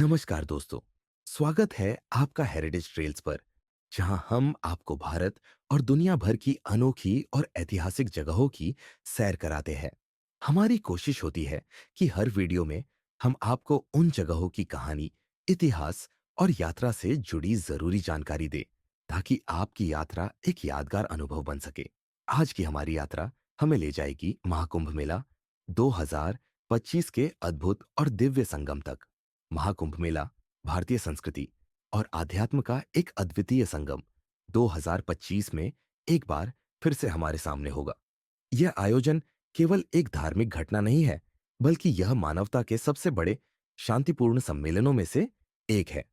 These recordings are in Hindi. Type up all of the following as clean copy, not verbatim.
नमस्कार दोस्तों। स्वागत है आपका हेरिटेज ट्रेल्स पर, जहां हम आपको भारत और दुनिया भर की अनोखी और ऐतिहासिक जगहों की सैर कराते हैं। हमारी कोशिश होती है कि हर वीडियो में हम आपको उन जगहों की कहानी, इतिहास और यात्रा से जुड़ी जरूरी जानकारी दें, ताकि आपकी यात्रा एक यादगार अनुभव बन सके। आज की हमारी यात्रा हमें ले जाएगी महाकुंभ मेला 2025 के अद्भुत और दिव्य संगम तक। महाकुंभ मेला भारतीय संस्कृति और आध्यात्म का एक अद्वितीय संगम 2025 में एक बार फिर से हमारे सामने होगा। यह आयोजन केवल एक धार्मिक घटना नहीं है, बल्कि यह मानवता के सबसे बड़े शांतिपूर्ण सम्मेलनों में से एक है।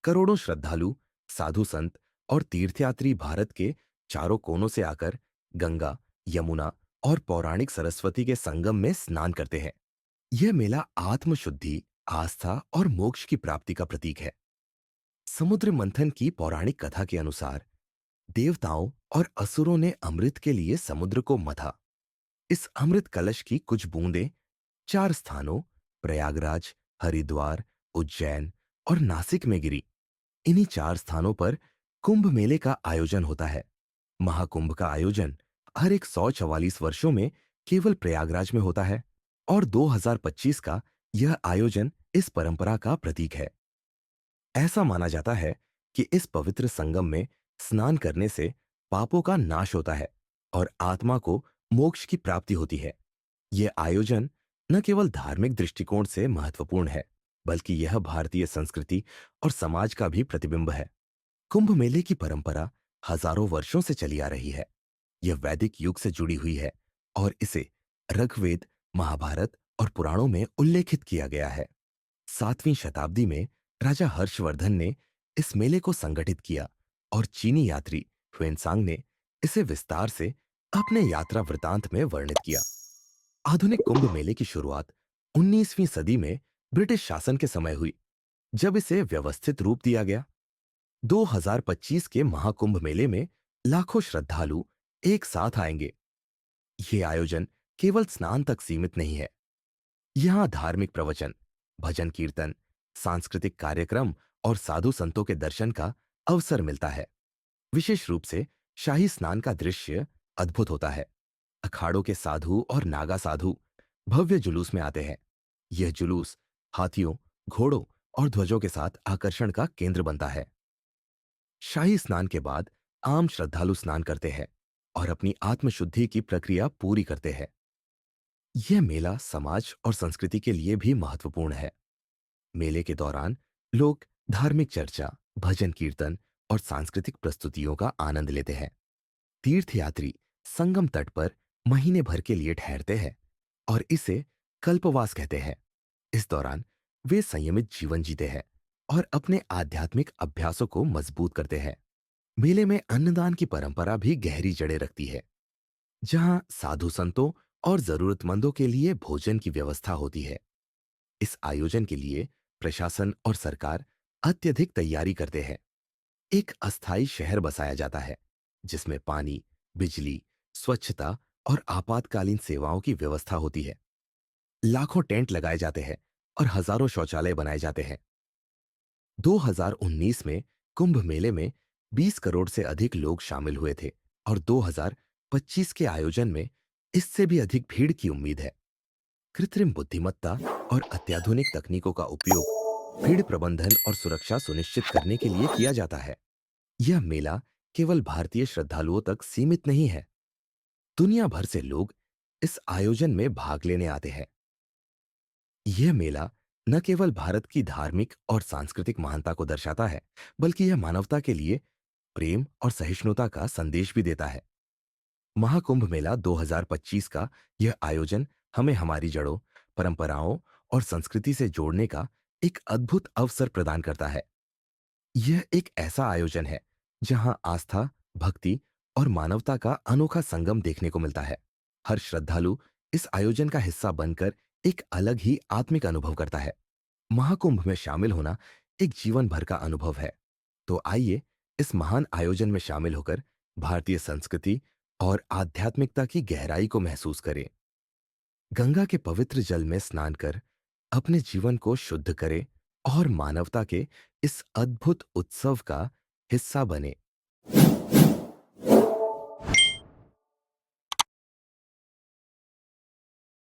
करोड़ों श्रद्धालु, साधु संत और तीर्थयात्री भारत के चारों कोनों से आकर गंगा, यमुना और पौराणिक सरस्वती के संगम में स्नान करते हैं। यह मेला आत्मशुद्धि, आस्था और मोक्ष की प्राप्ति का प्रतीक है। समुद्र मंथन की पौराणिक कथा के अनुसार देवताओं और असुरों ने अमृत के लिए समुद्र को मथा। इस अमृत कलश की कुछ बूंदें चार स्थानों प्रयागराज, हरिद्वार, उज्जैन और नासिक में गिरी। इन्हीं चार स्थानों पर कुंभ मेले का आयोजन होता है। महाकुंभ का आयोजन हर एक 144 वर्षों में केवल प्रयागराज में होता है, और 2025 का यह आयोजन इस परंपरा का प्रतीक है। ऐसा माना जाता है कि इस पवित्र संगम में स्नान करने से पापों का नाश होता है और आत्मा को मोक्ष की प्राप्ति होती है। यह आयोजन न केवल धार्मिक दृष्टिकोण से महत्वपूर्ण है, बल्कि यह भारतीय संस्कृति और समाज का भी प्रतिबिंब है। कुंभ मेले की परंपरा हजारों वर्षों से चली आ रही है। यह वैदिक युग से जुड़ी हुई है और इसे ऋग्वेद, महाभारत और पुराणों में उल्लेखित किया गया है। 7वीं शताब्दी में राजा हर्षवर्धन ने इस मेले को संगठित किया और चीनी यात्री ह्वेनसांग ने इसे विस्तार से अपने यात्रा वृतांत में वर्णित किया। आधुनिक कुंभ मेले की शुरुआत 19वीं सदी में ब्रिटिश शासन के समय हुई, जब इसे व्यवस्थित रूप दिया गया। 2025 के महाकुंभ मेले में लाखों श्रद्धालु एक साथ आएंगे। ये आयोजन केवल स्नान तक सीमित नहीं है। यहाँ धार्मिक प्रवचन, भजन कीर्तन, सांस्कृतिक कार्यक्रम और साधु संतों के दर्शन का अवसर मिलता है। विशेष रूप से शाही स्नान का दृश्य अद्भुत होता है। अखाड़ों के साधु और नागा साधु भव्य जुलूस में आते हैं। यह जुलूस हाथियों, घोड़ों और ध्वजों के साथ आकर्षण का केंद्र बनता है। शाही स्नान के बाद आम श्रद्धालु स्नान करते हैं और अपनी आत्मशुद्धि की प्रक्रिया पूरी करते हैं। यह मेला समाज और संस्कृति के लिए भी महत्वपूर्ण है। मेले के दौरान लोग धार्मिक चर्चा, भजन कीर्तन और सांस्कृतिक प्रस्तुतियों का आनंद लेते हैं। तीर्थयात्री संगम तट पर महीने भर के लिए ठहरते हैं और इसे कल्पवास कहते हैं। इस दौरान वे संयमित जीवन जीते हैं और अपने आध्यात्मिक अभ्यासों को मजबूत करते हैं। मेले में अन्नदान की परंपरा भी गहरी जड़ें रखती है, जहां साधु संतों और जरूरतमंदों के लिए भोजन की व्यवस्था होती है। इस आयोजन के लिए प्रशासन और सरकार अत्यधिक तैयारी करते हैं। एक अस्थायी शहर बसाया जाता है, जिसमें पानी, बिजली, स्वच्छता और आपातकालीन सेवाओं की व्यवस्था होती है। लाखों टेंट लगाए जाते हैं और हजारों शौचालय बनाए जाते हैं। 2019 में कुंभ मेले में 20 करोड़ से अधिक लोग शामिल हुए थे और 2025 के आयोजन में इससे भी अधिक भीड़ की उम्मीद है। कृत्रिम बुद्धिमत्ता और अत्याधुनिक तकनीकों का उपयोग भीड़ प्रबंधन और सुरक्षा सुनिश्चित करने के लिए किया जाता है। यह मेला केवल भारतीय श्रद्धालुओं तक सीमित नहीं है। दुनिया भर से लोग इस आयोजन में भाग लेने आते हैं। यह मेला न केवल भारत की धार्मिक और सांस्कृतिक महानता को दर्शाता है, बल्कि यह मानवता के लिए प्रेम और सहिष्णुता का संदेश भी देता है। महाकुंभ मेला 2025 का यह आयोजन हमें हमारी जड़ों, परंपराओं और संस्कृति से जोड़ने का एक अद्भुत अवसर प्रदान करता है। यह एक ऐसा आयोजन है जहां आस्था, भक्ति और मानवता का अनोखा संगम देखने को मिलता है। हर श्रद्धालु इस आयोजन का हिस्सा बनकर एक अलग ही आत्मिक अनुभव करता है। महाकुंभ में शामिल होना एक जीवन भर का अनुभव है। तो आइए इस महान आयोजन में शामिल होकर भारतीय संस्कृति और आध्यात्मिकता की गहराई को महसूस करें। गंगा के पवित्र जल में स्नान कर अपने जीवन को शुद्ध करें और मानवता के इस अद्भुत उत्सव का हिस्सा बने।